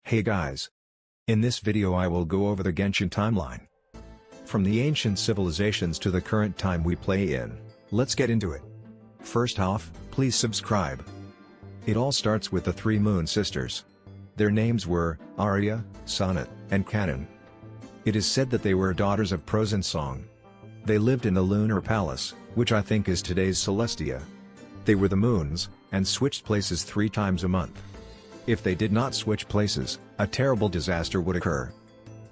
Hey guys! In this video I will go over the Genshin timeline. From the ancient civilizations to the current time we play in, let's get into it. First off, please subscribe. It all starts with the three Moon Sisters. Their names were Arya, Sonnet, and Canon. It is said that they were daughters of Prose and Song. They lived in the Lunar Palace, which I think is today's Celestia. They were the moons, and switched places 3 times a month. If they did not switch places, a terrible disaster would occur.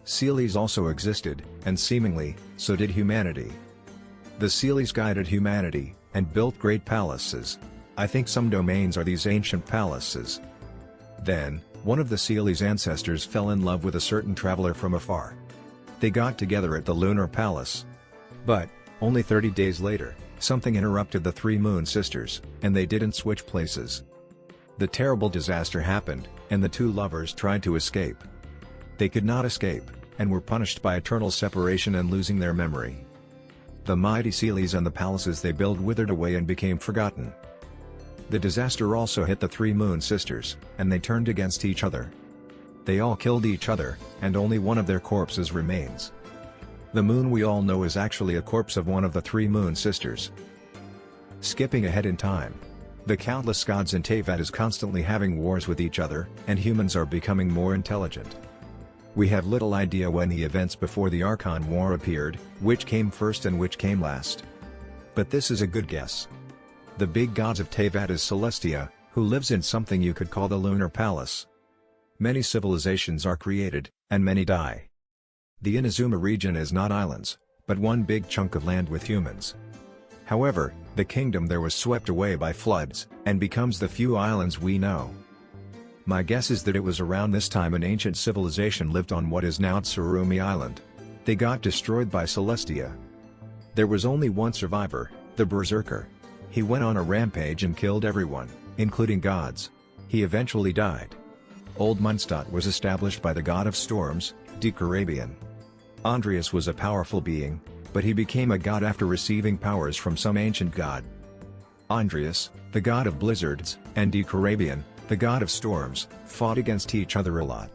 Seelies also existed, and seemingly, so did humanity. The Seelies guided humanity, and built great palaces. I think some domains are these ancient palaces. Then, one of the Seelies' ancestors fell in love with a certain traveler from afar. They got together at the Lunar Palace. But, only 30 days later, something interrupted the three Moon Sisters, and they didn't switch places. The terrible disaster happened, and the two lovers tried to escape. They could not escape, and were punished by eternal separation and losing their memory. The mighty Seelies and the palaces they built withered away and became forgotten. The disaster also hit the three Moon Sisters, and they turned against each other. They all killed each other, and only one of their corpses remains. The moon we all know is actually a corpse of one of the three Moon Sisters. Skipping ahead in time. The countless gods in Teyvat is constantly having wars with each other, and humans are becoming more intelligent. We have little idea when the events before the Archon War appeared, which came first and which came last. But this is a good guess. The big gods of Teyvat is Celestia, who lives in something you could call the Lunar Palace. Many civilizations are created, and many die. The Inazuma region is not islands, but one big chunk of land with humans. However, the kingdom there was swept away by floods, and becomes the few islands we know. My guess is that it was around this time an ancient civilization lived on what is now Tsurumi Island. They got destroyed by Celestia. There was only one survivor, the Berserker. He went on a rampage and killed everyone, including gods. He eventually died. Old Mondstadt was established by the god of storms, Decarabian. Andreas was a powerful being, but he became a god after receiving powers from some ancient god. Andreas, the god of blizzards, and Decarabian, the god of storms, fought against each other a lot.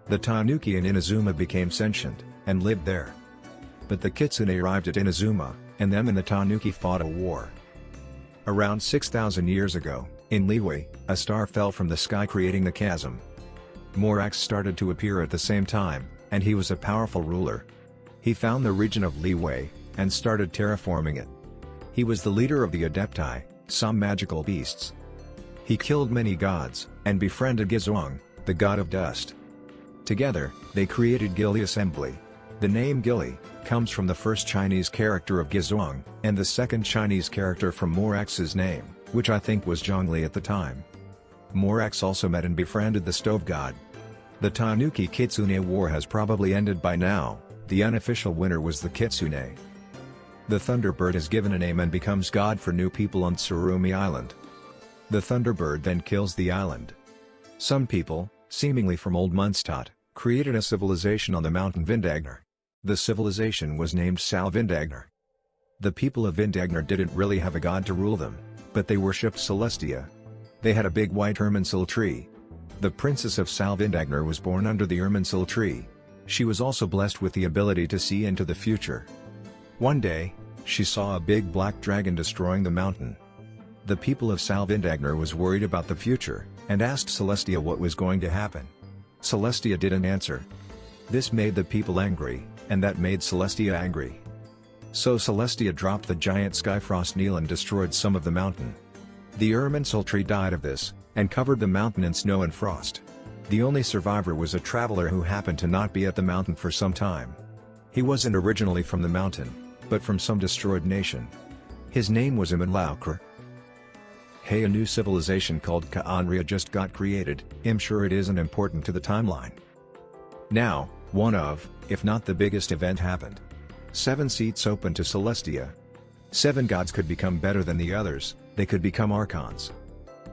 The Tanuki in Inazuma became sentient, and lived there. But the Kitsune arrived at Inazuma, and them and the Tanuki fought a war. Around 6,000 years ago, in Liyue, a star fell from the sky creating the chasm. Morax started to appear at the same time, and he was a powerful ruler. He found the region of Liyue, and started terraforming it. He was the leader of the Adepti, some magical beasts. He killed many gods, and befriended Gizong, the god of dust. Together, they created Gili Assembly. The name Gili comes from the first Chinese character of Gizong, and the second Chinese character from Morax's name, which I think was Zhongli at the time. Morax also met and befriended the stove god. The Tanuki Kitsune War has probably ended by now. The unofficial winner was the Kitsune. The Thunderbird is given a name and becomes god for new people on Tsurumi Island. The Thunderbird then kills the island. Some people, seemingly from Old Mondstadt, created a civilization on the mountain Vindagnar. The civilization was named Sal Vindagnar. The people of Vindagnar didn't really have a god to rule them, but they worshipped Celestia. They had a big white Irminsul tree. The princess of Sal Vindagnar was born under the Irminsul tree. She was also blessed with the ability to see into the future. One day, she saw a big black dragon destroying the mountain. The people of Sal Vindagnar was worried about the future, and asked Celestia what was going to happen. Celestia didn't answer. This made the people angry, and that made Celestia angry. So Celestia dropped the giant Skyfrost Needle and destroyed some of the mountain. The Irminsul tree died of this, and covered the mountain in snow and frost. The only survivor was a traveler who happened to not be at the mountain for some time. He wasn't originally from the mountain, but from some destroyed nation. His name was Imanlaukar. Hey, a new civilization called Ka'anria just got created. I'm sure it isn't important to the timeline. Now, one of, if not the biggest event happened. 7 seats open to Celestia. 7 gods could become better than the others, they could become Archons.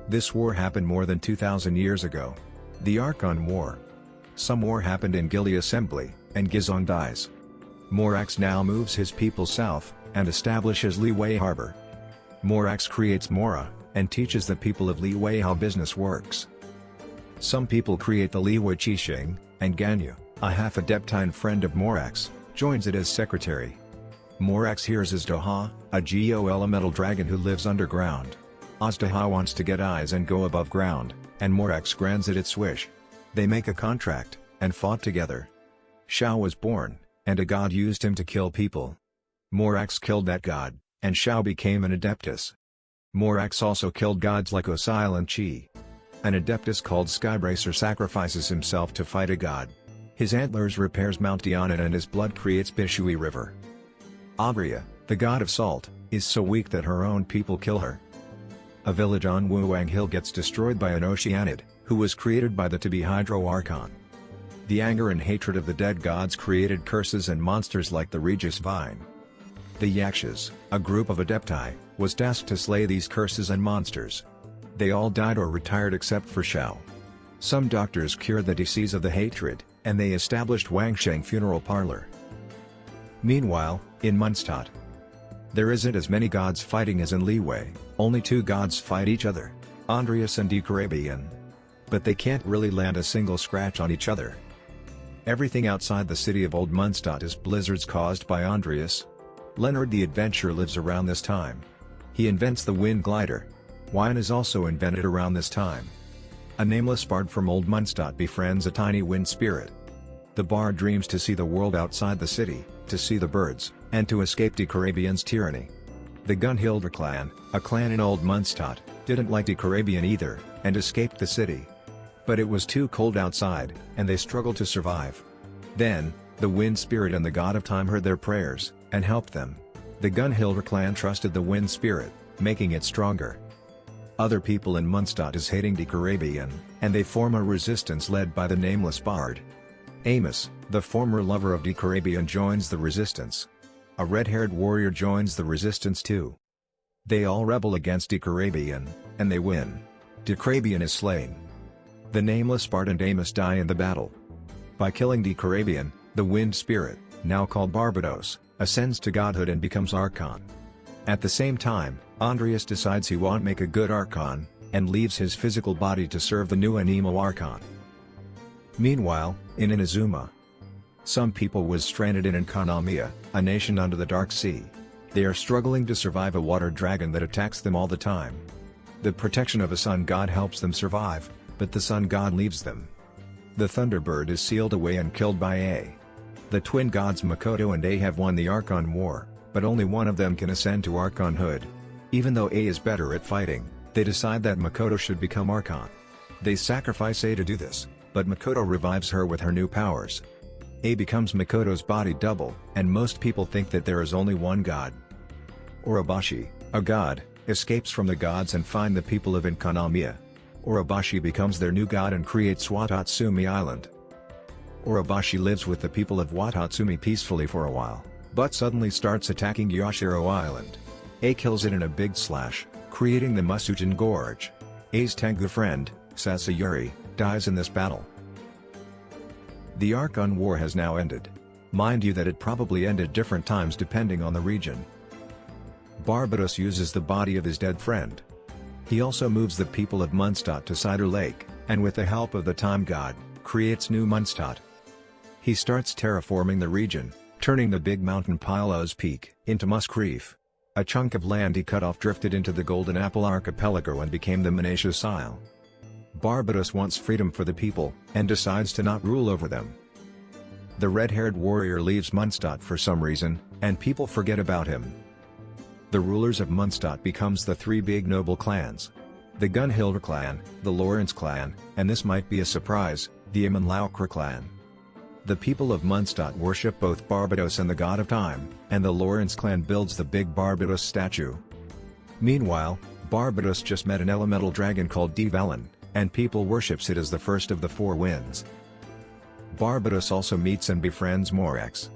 This war happened more than 2,000 years ago. The Archon War. Some war happened in Gili Assembly, and Gizong dies. Morax now moves his people south, and establishes Liyue Harbor. Morax creates Mora, and teaches the people of Liyue how business works. Some people create the Liwei Qixing, and Ganyu, a half-adeptine friend of Morax, joins it as secretary. Morax hears Azdaha, a geo-elemental dragon who lives underground. Azdaha wants to get eyes and go above ground, and Morax grants it its wish. They make a contract, and fought together. Shao was born, and a god used him to kill people. Morax killed that god, and Shao became an Adeptus. Morax also killed gods like Osile and Qi. An Adeptus called Skybracer sacrifices himself to fight a god. His antlers repairs Mount Diana and his blood creates Bishui River. Avria, the god of salt, is so weak that her own people kill her. A village on Wuwang Hill gets destroyed by an Oceanid, who was created by the To-Be Hydro Archon. The anger and hatred of the dead gods created curses and monsters like the Regis Vine. The Yakshas, a group of Adepti, was tasked to slay these curses and monsters. They all died or retired except for Shao. Some doctors cured the disease of the hatred, and they established Wangsheng Funeral Parlor. Meanwhile, in Munstadt, there isn't as many gods fighting as in Liwei, only 2 gods fight each other, Andreas and Decarabian. But they can't really land a single scratch on each other. Everything outside the city of Old Munstadt is blizzards caused by Andreas. Leonard the Adventurer lives around this time. He invents the wind glider. Wine is also invented around this time. A nameless bard from Old Munstadt befriends a tiny wind spirit. The bard dreams to see the world outside the city, to see the birds, and to escape Decarabian's tyranny. The Gunhilder clan, a clan in Old Munstadt, didn't like Decarabian either, and escaped the city. But it was too cold outside, and they struggled to survive. Then, the wind spirit and the god of time heard their prayers, and helped them. The Gunhilder clan trusted the wind spirit, making it stronger. Other people in Munstadt is hating Decarabian, and they form a resistance led by the nameless bard. Amos, the former lover of Decarabian, joins the resistance. A red-haired warrior joins the resistance too. They all rebel against Decarabian, and they win. Decarabian is slain. The nameless bard and Amos die in the battle. By killing Decarabian, the wind spirit, now called Barbados, ascends to godhood and becomes Archon. At the same time, Andreas decides he won't make a good Archon, and leaves his physical body to serve the new Anemo Archon. Meanwhile, in Inazuma, some people was stranded in Kanamiya, a nation under the Dark Sea. They are struggling to survive a water dragon that attacks them all the time. The protection of a sun god helps them survive, but the sun god leaves them. The Thunderbird is sealed away and killed by A. The twin gods Makoto and A have won the Archon War, but only one of them can ascend to Archonhood. Even though A is better at fighting, they decide that Makoto should become Archon. They sacrifice A to do this, but Makoto revives her with her new powers. A becomes Makoto's body double, and most people think that there is only one god. Orobashi, a god, escapes from the gods and find the people of Inkanamiya. Orobashi becomes their new god and creates Watatsumi Island. Orobashi lives with the people of Watatsumi peacefully for a while, but suddenly starts attacking Yashiro Island. A kills it in a big slash, creating the Musujin Gorge. A's Tengu friend, Sasayuri, dies in this battle. The Archon War has now ended. Mind you that it probably ended different times depending on the region. Barbados uses the body of his dead friend. He also moves the people of Munstadt to Cider Lake, and with the help of the Time God, creates New Munstadt. He starts terraforming the region, turning the big mountain Pylos Peak into Musk Reef. A chunk of land he cut off drifted into the Golden Apple Archipelago and became the Menasha Isle. Barbados wants freedom for the people, and decides to not rule over them. The red-haired warrior leaves Munstadt for some reason, and people forget about him. The rulers of Munstadt becomes the 3 big noble clans. The Gunhilder clan, the Lawrence clan, and this might be a surprise, the Imanlaukra clan. The people of Munstadt worship both Barbados and the god of time, and the Lawrence clan builds the big Barbados statue. Meanwhile, Barbados just met an elemental dragon called Develin, and people worships it as the first of the 4 winds. Barbados also meets and befriends Morax.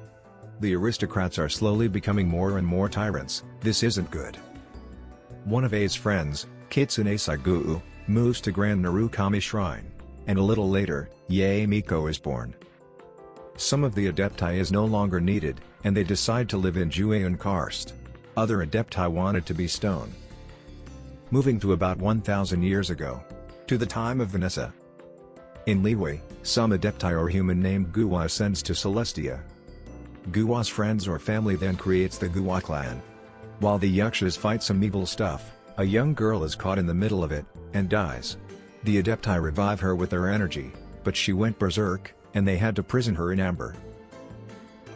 The aristocrats are slowly becoming more and more tyrants. This isn't good. One of A's friends, Kitsune Saiguu, moves to Grand Narukami Shrine, and a little later, Yae Miko is born. Some of the Adepti is no longer needed, and they decide to live in Jueyun Karst. Other Adepti wanted to be stone. Moving to about 1000 years ago. To the time of Vanessa. In Liyue, some adepti or human named Guwa ascends to Celestia. Guwa's friends or family then creates the Guwa clan. While the Yakshas fight some evil stuff, a young girl is caught in the middle of it, and dies. The adepti revive her with their energy, but she went berserk, and they had to prison her in amber.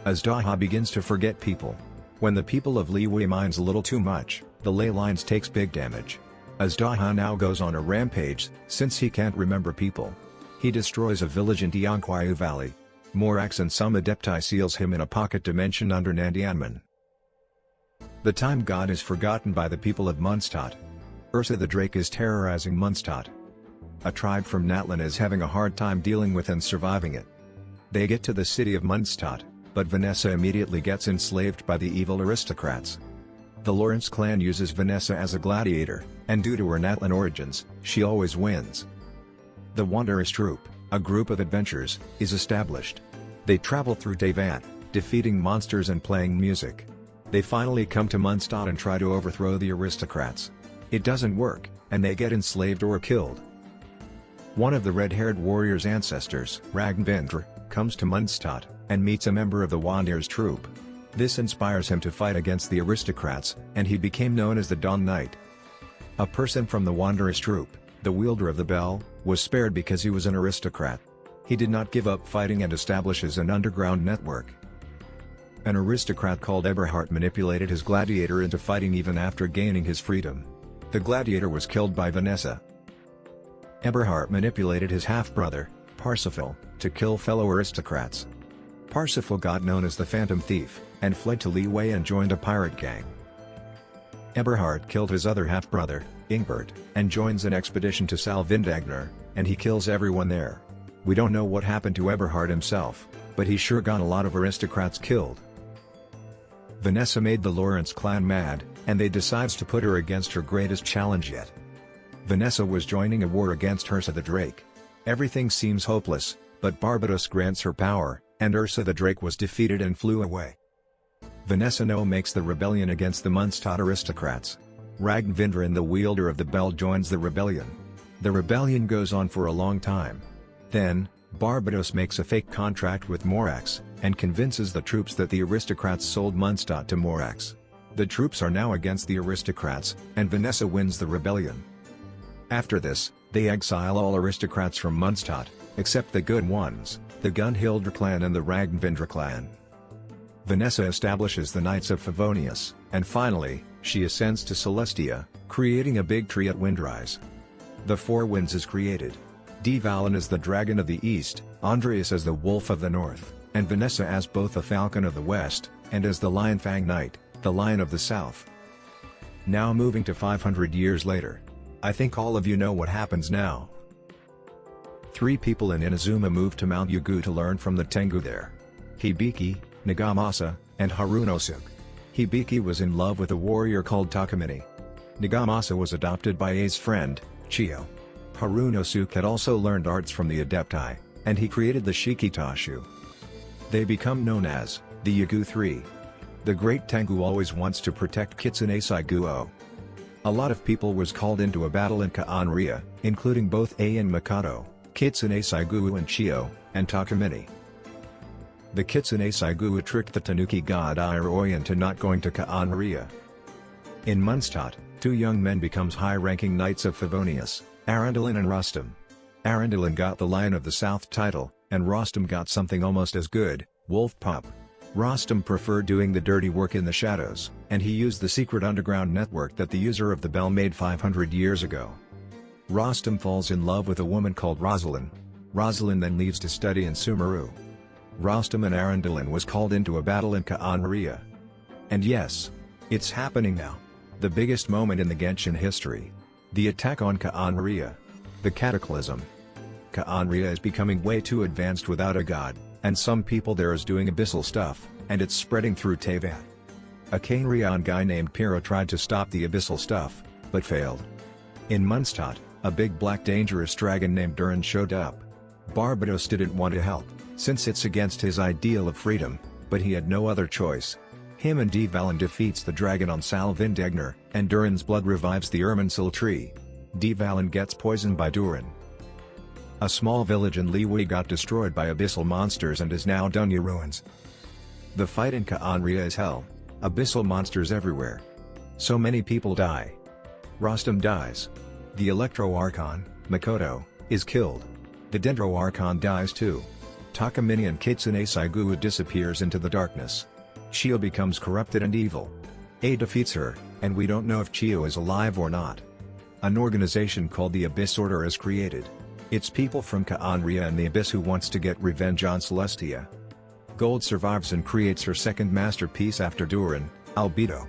Azdaha begins to forget people. When the people of Liyue minds a little too much, the ley lines takes big damage. Azdaha now goes on a rampage, since he can't remember people. He destroys a village in Tianqiu Valley. Morax and some adepti seals him in a pocket dimension under Nandianmen. The time god is forgotten by the people of Munstadt. Ursa the Drake is terrorizing Munstadt. A tribe from Natlan is having a hard time dealing with and surviving it. They get to the city of Munstadt, but Vanessa immediately gets enslaved by the evil aristocrats. The Lawrence clan uses Vanessa as a gladiator, and due to her Natlan origins, she always wins. The Wanderers Troop, a group of adventurers, is established. They travel through Teyvat, defeating monsters and playing music. They finally come to Munstadt and try to overthrow the aristocrats. It doesn't work, and they get enslaved or killed. One of the red-haired warrior's ancestors, Ragnvindr, comes to Munstadt, and meets a member of the Wanderers Troop. This inspires him to fight against the aristocrats, and he became known as the Dawn Knight. A person from the Wanderers Troop, the wielder of the bell, was spared because he was an aristocrat. He did not give up fighting and establishes an underground network. An aristocrat called Eberhard manipulated his gladiator into fighting even after gaining his freedom. The gladiator was killed by Vanessa. Eberhard manipulated his half-brother, Parsifal, to kill fellow aristocrats. Parsifal got known as the Phantom Thief, and fled to Liyue and joined a pirate gang. Eberhard killed his other half-brother, Ingbert, and joins an expedition to Salvindagnar, and he kills everyone there. We don't know what happened to Eberhard himself, but he sure got a lot of aristocrats killed. Vanessa made the Lawrence clan mad, and they decides to put her against her greatest challenge yet. Vanessa was joining a war against Ursa the Drake. Everything seems hopeless, but Barbados grants her power, and Ursa the Drake was defeated and flew away. Vanessa now makes the rebellion against the Munstadt aristocrats. Ragnvindra, the wielder of the bell, joins the rebellion. The rebellion goes on for a long time. Then, Barbados makes a fake contract with Morax, and convinces the troops that the aristocrats sold Munstadt to Morax. The troops are now against the aristocrats, and Vanessa wins the rebellion. After this, they exile all aristocrats from Munstadt, except the good ones, the Gunhildr clan and the Ragnvindra clan. Vanessa establishes the Knights of Favonius, and finally, she ascends to Celestia, creating a big tree at Windrise. The Four Winds is created. Dvalin as the Dragon of the East, Andreas as the Wolf of the North, and Vanessa as both a Falcon of the West, and as the Lionfang Knight, the Lion of the South. Now moving to 500 years later. I think all of you know what happens now. 3 people in Inazuma moved to Mount Yugu to learn from the Tengu there. Hibiki, Nagamasa, and Harunosuke. Hibiki was in love with a warrior called Takamine. Nagamasa was adopted by A's friend, Chiyo. Harunosuke had also learned arts from the Adepti, and he created the Shikitashu. They become known as the Yugu 3. The Great Tengu always wants to protect Kitsune Saiguo. A lot of people was called into a battle in Ka'anria, including both A and Mikado, Kitsune Saiguo and Chiyo, and Takamine. The Kitsune Saiguo tricked the Tanuki god Iroy into not going to Ka'anria. In Munstadt, 2 young men becomes high-ranking Knights of Favonius, Arundel and Rostam. Arundel got the Lion of the South title, and Rostam got something almost as good, Wolf Pup. Rostam preferred doing the dirty work in the shadows, and he used the secret underground network that the user of the bell made 500 years ago. Rostam falls in love with a woman called Rosalind. Rosalind then leaves to study in Sumeru. Rostam and Arundel was called into a battle in Ka'anria. And yes, it's happening now. The biggest moment in the Genshin history. The attack on Ka'anria. The Cataclysm. Ka'anria is becoming way too advanced without a god, and some people there is doing abyssal stuff, and it's spreading through Teyvat. A Cainrion guy named Piro tried to stop the abyssal stuff, but failed. In Munstadt, a big black dangerous dragon named Durin showed up. Barbados didn't want to help, since it's against his ideal of freedom, but he had no other choice. Him and Dvalin defeats the dragon on Salvindagnar, and Durin's blood revives the Irminsul tree. Dvalin gets poisoned by Durin. A small village in Liwei got destroyed by abyssal monsters and is now Dunya ruins. The fight in Ka'anria is hell. Abyssal monsters everywhere. So many people die. Rostam dies. The Electro Archon, Makoto, is killed. The Dendro Archon dies too. Takamine and Kitsune Saiguu disappears into the darkness. Chiyo becomes corrupted and evil. A defeats her, and we don't know if Chiyo is alive or not. An organization called the Abyss Order is created. It's people from Ka'anria and the Abyss who wants to get revenge on Celestia. Gold survives and creates her second masterpiece after Durin, Albedo.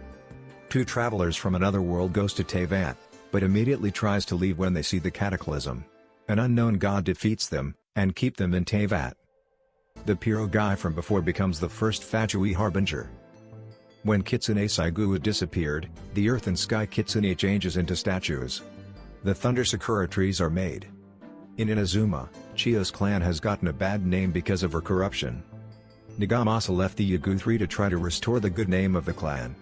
Two travelers from another world goes to Teyvat, but immediately tries to leave when they see the cataclysm. An unknown god defeats them, and keep them in Teyvat. The Pyro guy from before becomes the first Fatui Harbinger. When Kitsune Saiguu disappeared, the earth and sky Kitsune changes into statues. The Thunder Sakura trees are made. In Inazuma, Chiyo's clan has gotten a bad name because of her corruption. Nagamasa left the Yagu 3 to try to restore the good name of the clan.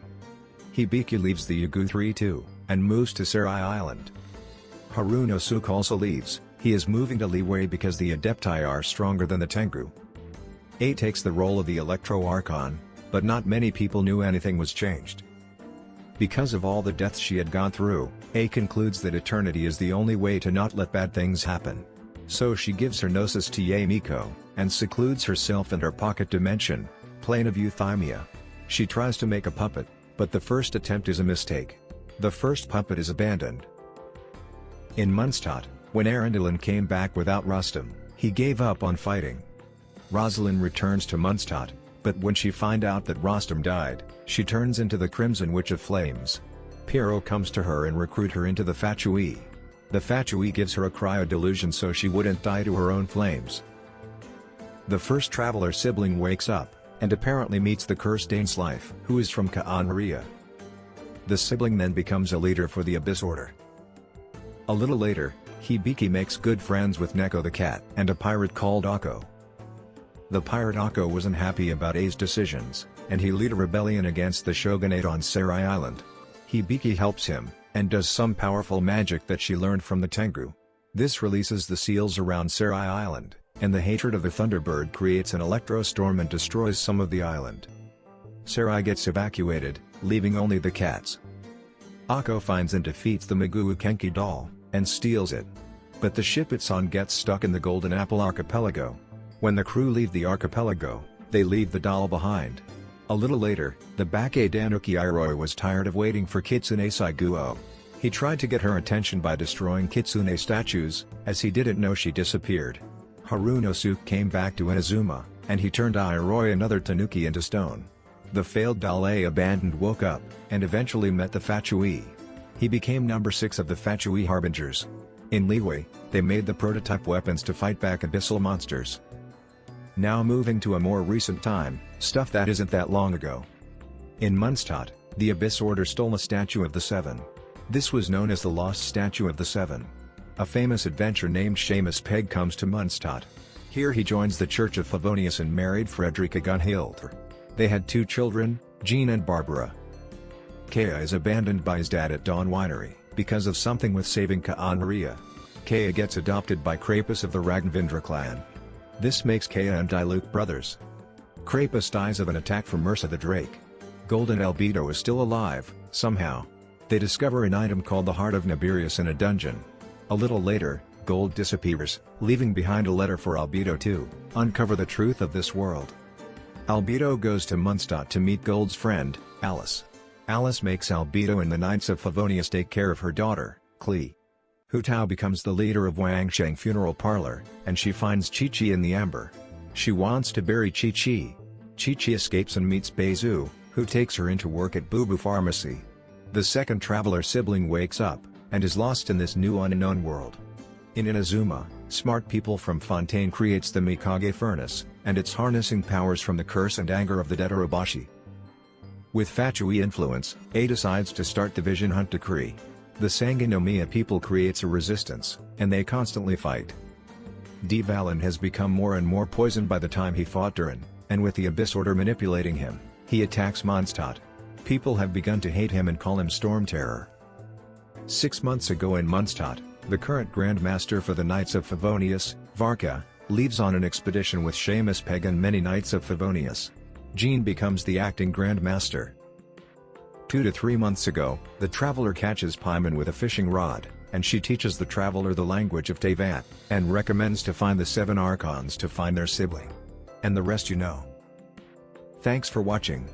Hibiki leaves the Yagu 3 too, and moves to Serai Island. Harunosuke also leaves. He is moving to Liwei because the Adepti are stronger than the Tengu. A takes the role of the Electro Archon, but not many people knew anything was changed. Because of all the deaths she had gone through, A concludes that eternity is the only way to not let bad things happen. So she gives her gnosis to Yamiko, and secludes herself in her pocket dimension, plane of euthymia. She tries to make a puppet, but the first attempt is a mistake. The first puppet is abandoned. In Mondstadt, when Arundel came back without Rustam, he gave up on fighting. Rosalind returns to Mondstadt, but when she finds out that Rostam died, she turns into the Crimson Witch of Flames. Pyro comes to her and recruit her into the Fatui. The Fatui gives her a cryo delusion so she wouldn't die to her own flames. The first traveler sibling wakes up, and apparently meets the cursed Ainslife, who is from Ka'anria. The sibling then becomes a leader for the Abyss Order. A little later, Hibiki makes good friends with Neko the cat and a pirate called Akko. The pirate Akko was unhappy about A's decisions, and he led a rebellion against the shogunate on Serai Island. Hibiki helps him, and does some powerful magic that she learned from the Tengu. This releases the seals around Serai Island, and the hatred of the Thunderbird creates an electrostorm and destroys some of the island. Serai gets evacuated, leaving only the cats. Akko finds and defeats the Meguu Kenki doll, and steals it. But the ship it's on gets stuck in the Golden Apple Archipelago. When the crew leave the archipelago, they leave the doll behind. A little later, the Bake Danuki Iroi was tired of waiting for Kitsune Saiguu. He tried to get her attention by destroying Kitsune statues, as he didn't know she disappeared. Harunosuke came back to Inazuma, and he turned Iroi another Tanuki into stone. The failed doll A abandoned woke up, and eventually met the Fatui. He became number 6 of the Fatui Harbingers. In Liwei, they made the prototype weapons to fight back abyssal monsters. Now moving to a more recent time, stuff that isn't that long ago. In Mondstadt, the Abyss Order stole a statue of the Seven. This was known as the Lost Statue of the Seven. A famous adventurer named Seamus Pegg comes to Mondstadt. Here he joins the Church of Favonius and married Frederica Gunhilde. They had 2 children, Jean and Barbara. Kea is abandoned by his dad at Dawn Winery, because of something with saving Ka'anria. Kea gets adopted by Krapus of the Ragnvindra clan. This makes Kea and Diluc brothers. Krapus dies of an attack from Mursa the Drake. Gold and Albedo is still alive, somehow. They discover an item called the Heart of Naberius in a dungeon. A little later, Gold disappears, leaving behind a letter for Albedo to uncover the truth of this world. Albedo goes to Mondstadt to meet Gold's friend, Alice. Alice makes Albedo and the Knights of Favonius take care of her daughter, Klee. Hu Tao becomes the leader of Wangsheng Funeral Parlor, and she finds Chi-Chi in the amber. She wants to bury Chi-Chi. Chi-Chi escapes and meets Beizu, who takes her into work at Bubu Pharmacy. The second traveler sibling wakes up, and is lost in this new unknown world. In Inazuma, smart people from Fontaine creates the Mikage Furnace, and it's harnessing powers from the curse and anger of the dead Orobashi. With Fatui influence, A decides to start the Vision Hunt Decree. The Sangonomiya people creates a resistance, and they constantly fight. D. Valen has become more and more poisoned by the time he fought Durin, and with the Abyss Order manipulating him, he attacks Mondstadt. People have begun to hate him and call him Storm Terror. 6 months ago in Mondstadt, The current Grandmaster for the Knights of Favonius, Varka, leaves on an expedition with Seamus Peg and many Knights of Favonius. Jean becomes the acting Grandmaster. 2 to 3 months ago, the Traveler catches Paimon with a fishing rod, and she teaches the Traveler the language of Teyvat, and recommends to find the 7 Archons to find their sibling. And the rest you know. Thanks for watching.